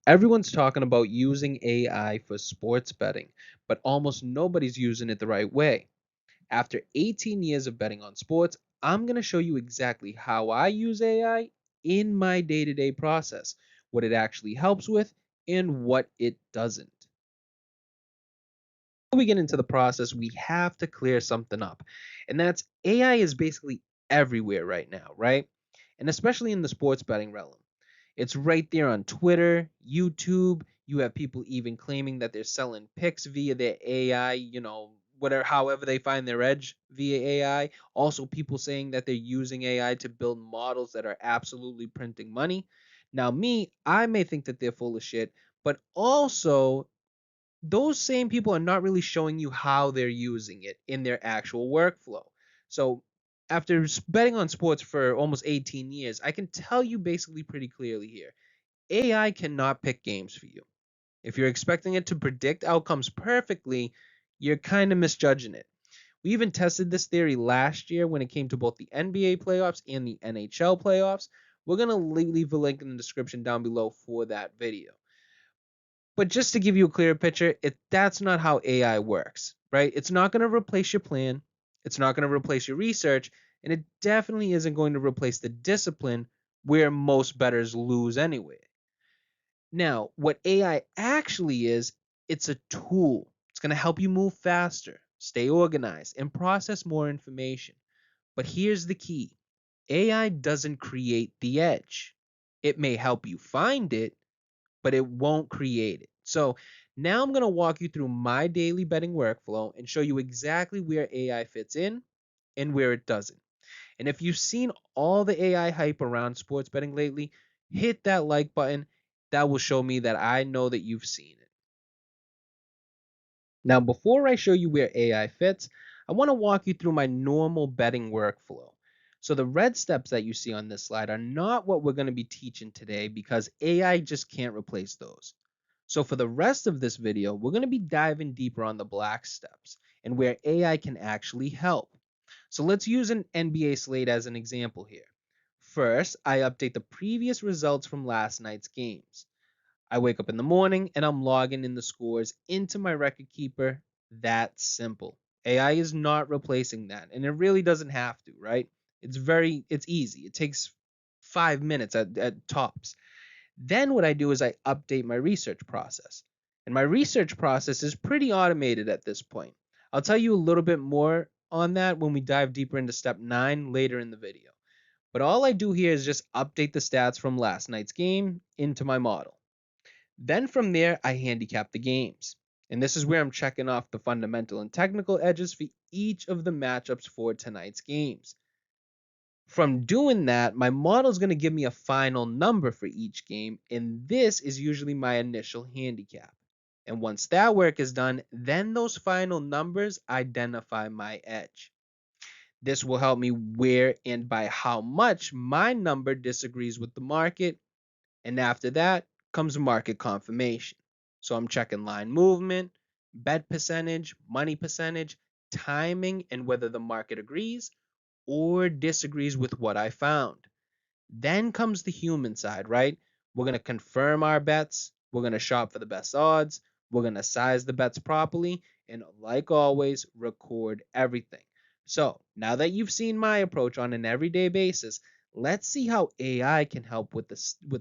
Everyone's talking about using AI for sports betting, but almost nobody's using it the right way. After 18 years of betting on sports, I'm going to show you exactly how I use AI in my day to day process, what it actually helps with, and what it doesn't. Before we get into the process, we have to clear something up, and that's AI is basically everywhere right now, right? And especially in the sports betting realm. It's right there on Twitter, YouTube. You have people even claiming that they're selling picks via their AI, whatever, however they find their edge via AI. Also, people saying that they're using AI to build models that are absolutely printing money. Now, I may think that they're full of shit, but also those same people are not really showing you how they're using it in their actual workflow. So, after betting on sports for almost 18 years, I can tell you basically pretty clearly here AI cannot pick games for you. If you're expecting it to predict outcomes perfectly, you're kind of misjudging it. We even tested this theory last year when it came to both the NBA playoffs and the NHL playoffs. We're going to leave a link in the description down below for that video. But just to give you a clearer picture, that's not how AI works, right? It's not going to replace your plan, it's not going to replace your research, and it definitely isn't going to replace the discipline where most bettors lose anyway. Now, what AI actually is, it's a tool. It's going to help you move faster, stay organized, and process more information. But here's the key: AI doesn't create the edge. It may help you find it, but it won't create it. So now I'm going to walk you through my daily betting workflow and show you exactly where AI fits in and where it doesn't. And if you've seen all the AI hype around sports betting lately, hit that like button. That will show me that I know that you've seen it. Now, before I show you where AI fits, I want to walk you through my normal betting workflow. So the red steps that you see on this slide are not what we're going to be teaching today because AI just can't replace those. So for the rest of this video, we're going to be diving deeper on the black steps and where AI can actually help. So let's use an NBA slate as an example here. First, I update the previous results from last night's games. I wake up in the morning and I'm logging in the scores into my record keeper. That's simple. AI is not replacing that, and it really doesn't have to, right? It's easy. It takes 5 minutes at tops. Then what I do is I update my research process. And my research process is pretty automated at this point. I'll tell you a little bit more on that when we dive deeper into step 9 later in the video. But all I do here is just update the stats from last night's game into my model. Then from there, I handicap the games. And this is where I'm checking off the fundamental and technical edges for each of the matchups for tonight's games. From doing that, my model is going to give me a final number for each game, and this is usually my initial handicap. And once that work is done, then those final numbers identify my edge. This will help me where and by how much my number disagrees with the market, and after that comes market confirmation. So I'm checking line movement, bet percentage, money percentage, timing, and whether the market agrees or disagrees with what I found. Then comes the human side, right? We're going to confirm our bets. We're going to shop for the best odds. We're going to size the bets properly. And like always, record everything. So now that you've seen my approach on an everyday basis, let's see how AI can help with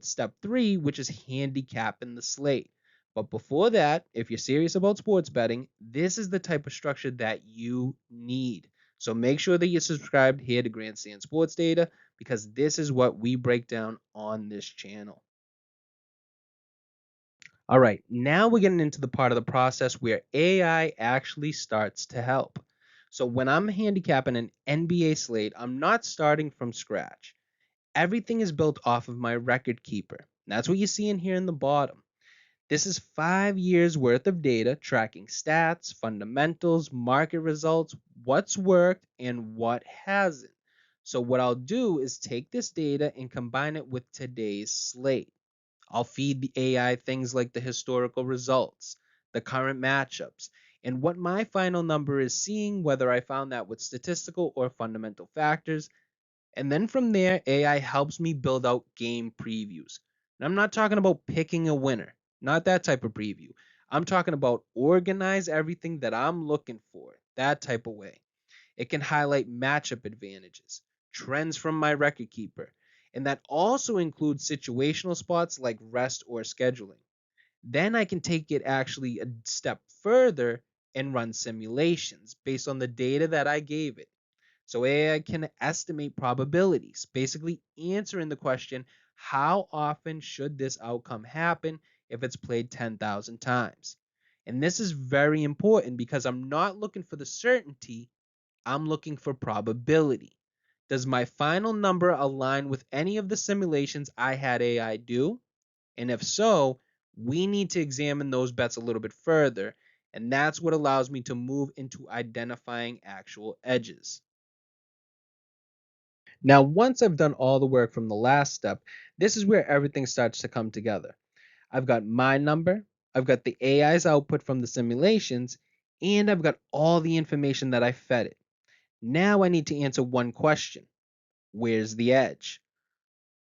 step 3, which is handicapping the slate. But before that, if you're serious about sports betting, this is the type of structure that you need. So make sure that you're subscribed here to Grandstand Sports Data because this is what we break down on this channel. All right, now we're getting into the part of the process where AI actually starts to help. So when I'm handicapping an NBA slate, I'm not starting from scratch. Everything is built off of my record keeper. That's what you see in here in the bottom. This is 5 years worth of data tracking stats, fundamentals, market results, what's worked, and what hasn't. So what I'll do is take this data and combine it with today's slate. I'll feed the AI things like the historical results, the current matchups, and what my final number is seeing, whether I found that with statistical or fundamental factors. And then from there, AI helps me build out game previews. And I'm not talking about picking a winner. not that type of preview. I'm talking about organize everything that I'm looking for, that type of way. It can highlight matchup advantages, trends from my record keeper, and that also includes situational spots like rest or scheduling. Then I can take it actually a step further and run simulations based on the data that I gave it. So AI can estimate probabilities, basically answering the question, how often should this outcome happen if it's played 10,000 times? And this is very important because I'm not looking for the certainty, I'm looking for probability. Does my final number align with any of the simulations I had AI do? And if so, we need to examine those bets a little bit further. And that's what allows me to move into identifying actual edges. Now, once I've done all the work from the last step, this is where everything starts to come together. I've got my number, I've got the AI's output from the simulations, and I've got all the information that I fed it. Now I need to answer one question: where's the edge?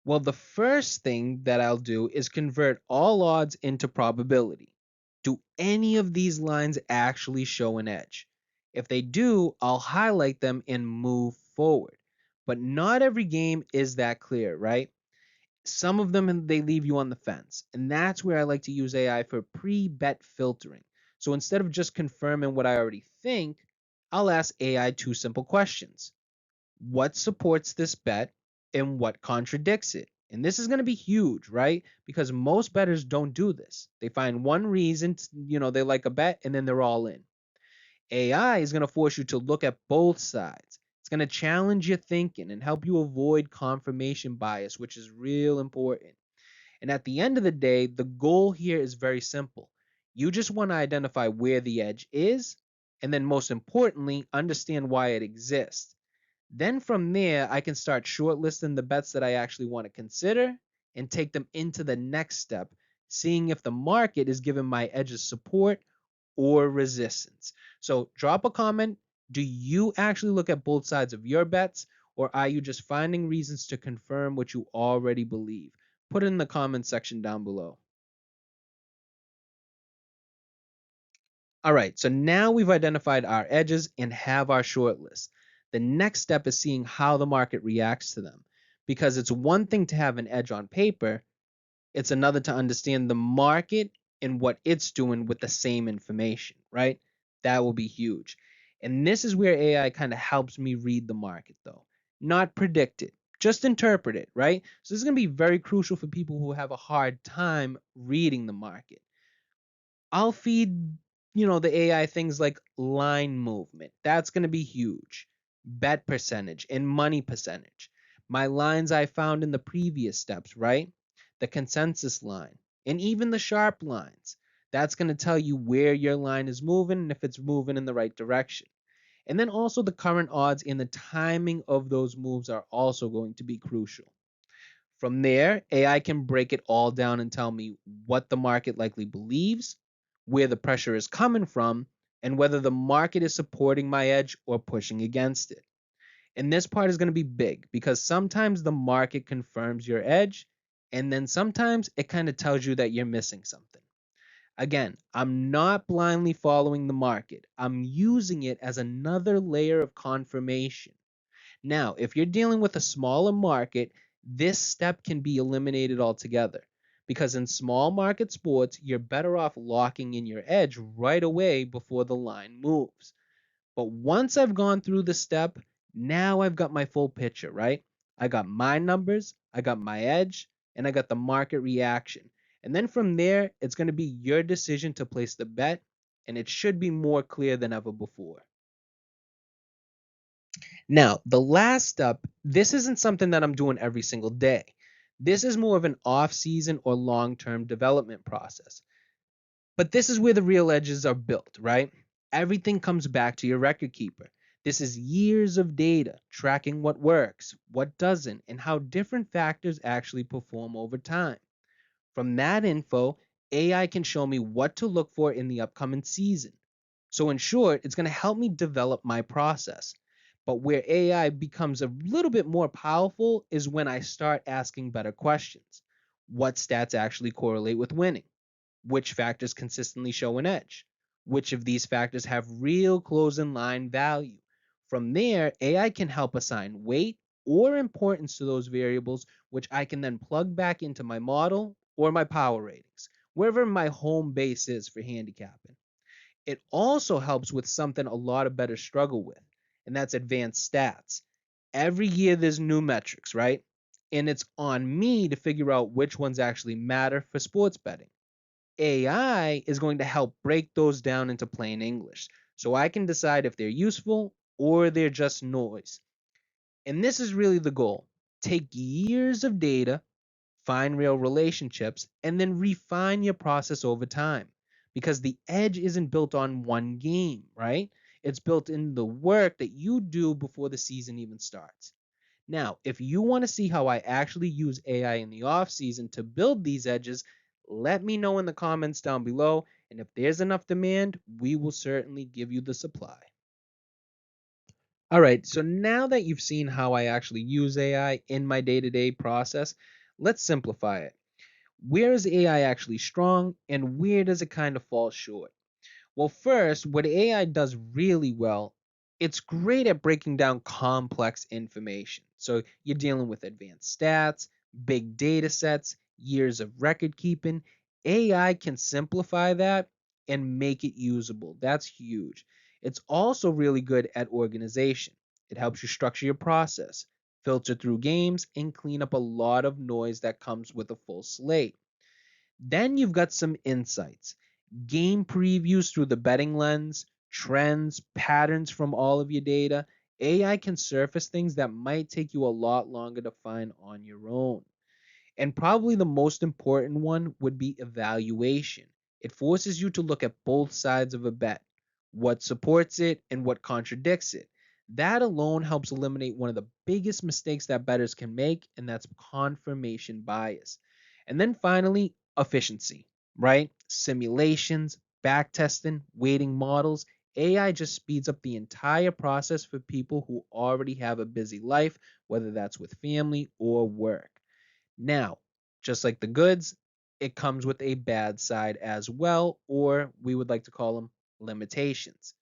Well, the first thing that I'll do is convert all odds into probability. Do any of these lines actually show an edge? If they do, I'll highlight them and move forward. But not every game is that clear, right? Some of them they leave you on the fence. And that's where I like to use AI for pre-bet filtering. So instead of just confirming what I already think, I'll ask AI two simple questions: what supports this bet and what contradicts it? And this is going to be huge, right? Because most bettors don't do this. They find one reason, they like a bet and then they're all in. AI is going to force you to look at both sides. It's going to challenge your thinking and help you avoid confirmation bias, which is real important. And at the end of the day, the goal here is very simple. You just want to identify where the edge is, and then most importantly, understand why it exists. Then from there, I can start shortlisting the bets that I actually want to consider and take them into the next step, seeing if the market is giving my edges support or resistance. So drop a comment. Do you actually look at both sides of your bets, or are you just finding reasons to confirm what you already believe? Put it in the comment section down below. All right, so now we've identified our edges and have our short list. The next step is seeing how the market reacts to them. Because it's one thing to have an edge on paper, it's another to understand the market and what it's doing with the same information, right? That will be huge. And this is where AI kind of helps me read the market, though, not predict it, just interpret it, right? So this is going to be very crucial for people who have a hard time reading the market. I'll feed, the AI things like line movement. That's going to be huge. Bet percentage and money percentage. My lines I found in the previous steps, right? The consensus line and even the sharp lines. That's going to tell you where your line is moving and if it's moving in the right direction. And then also the current odds and the timing of those moves are also going to be crucial. From there, AI can break it all down and tell me what the market likely believes, where the pressure is coming from, and whether the market is supporting my edge or pushing against it. And this part is going to be big because sometimes the market confirms your edge, and then sometimes it kind of tells you that you're missing something. Again, I'm not blindly following the market, I'm using it as another layer of confirmation. Now, if you're dealing with a smaller market, this step can be eliminated altogether because in small market sports, you're better off locking in your edge right away before the line moves. But once I've gone through the step, now I've got my full picture, right? I got my numbers, I got my edge, and I got the market reaction. And then from there, it's going to be your decision to place the bet, and it should be more clear than ever before. Now, the last step, this isn't something that I'm doing every single day. This is more of an off season or long term development process. But this is where the real edges are built, right? Everything comes back to your record keeper. This is years of data tracking what works, what doesn't, and how different factors actually perform over time. From that info, AI can show me what to look for in the upcoming season. So, in short, it's going to help me develop my process. But where AI becomes a little bit more powerful is when I start asking better questions. What stats actually correlate with winning? which factors consistently show an edge, which of these factors have real close in line value. From there, AI can help assign weight or importance to those variables, which I can then plug back into my model or my power ratings, wherever my home base is for handicapping. It also helps with something a lot of bettors struggle with, and that's advanced stats. Every year there's new metrics, right? And it's on me to figure out which ones actually matter for sports betting. AI is going to help break those down into plain English so I can decide if they're useful or they're just noise. And this is really the goal. Take years of data, find real relationships, and then refine your process over time. Because the edge isn't built on one game, right? It's built in the work that you do before the season even starts. Now, if you want to see how I actually use AI in the off season to build these edges, let me know in the comments down below. And if there's enough demand, we will certainly give you the supply. All right, so now that you've seen how I actually use AI in my day to day process, let's simplify it. Where is AI actually strong and where does it kind of fall short? Well, first, what AI does really well, it's great at breaking down complex information. So you're dealing with advanced stats, big data sets, years of record keeping. AI can simplify that and make it usable. That's huge. It's also really good at organization. It helps you structure your process, filter through games, and clean up a lot of noise that comes with a full slate. Then you've got some insights, game previews through the betting lens, trends, patterns from all of your data. AI can surface things that might take you a lot longer to find on your own. And probably the most important one would be evaluation. It forces you to look at both sides of a bet, what supports it and what contradicts it. That alone helps eliminate one of the biggest mistakes that bettors can make, and that's confirmation bias. And then finally, efficiency, right? Simulations, backtesting, weighting models. AI just speeds up the entire process for people who already have a busy life, whether that's with family or work. Now, just like the goods, it comes with a bad side as well, or we would like to call them limitations.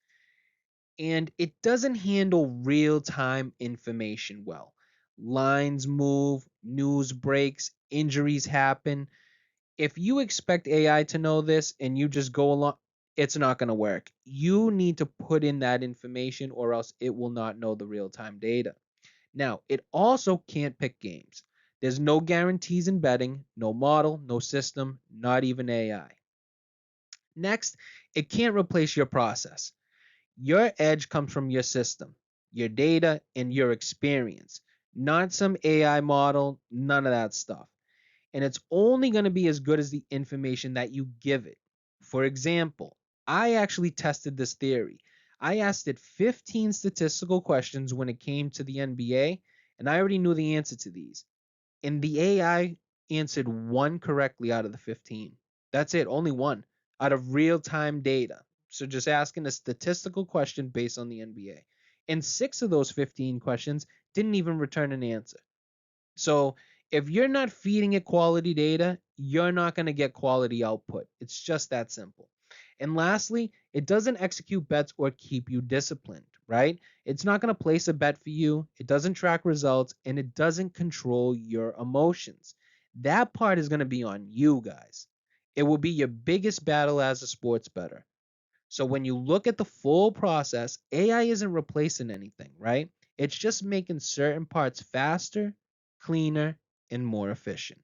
And it doesn't handle real time information well. Lines move, news breaks, injuries happen. If you expect AI to know this and you just go along, it's not going to work. You need to put in that information or else it will not know the real time data. Now, it also can't pick games. There's no guarantees in betting, no model, no system, not even AI. Next, it can't replace your process. Your edge comes from your system, your data, and your experience, not some AI model, none of that stuff. And it's only going to be as good as the information that you give it. For example, I actually tested this theory. I asked it 15 statistical questions when it came to the NBA, and I already knew the answer to these. And the AI answered one correctly out of the 15. That's it, only one out of real time data. So just asking a statistical question based on the NBA. And six of those 15 questions didn't even return an answer. So if you're not feeding it quality data, you're not going to get quality output. It's just that simple. And lastly, it doesn't execute bets or keep you disciplined, right? It's not going to place a bet for you, it doesn't track results, and it doesn't control your emotions. That part is going to be on you guys. It will be your biggest battle as a sports bettor. So when you look at the full process, AI isn't replacing anything, right? It's just making certain parts faster, cleaner, and more efficient.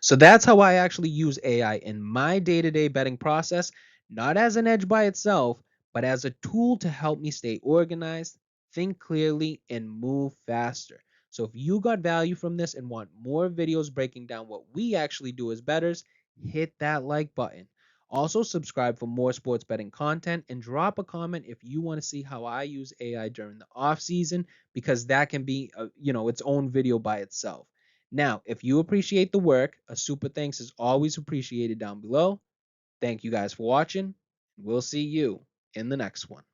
So that's how I actually use AI in my day to day betting process, not as an edge by itself, but as a tool to help me stay organized, think clearly, and move faster. So if you got value from this and want more videos breaking down what we actually do as bettors, hit that like button. Also, subscribe for more sports betting content and drop a comment if you want to see how I use AI during the off season, because that can be its own video by itself. Now, if you appreciate the work, a super thanks is always appreciated down below. Thank you guys for watching. We'll see you in the next one.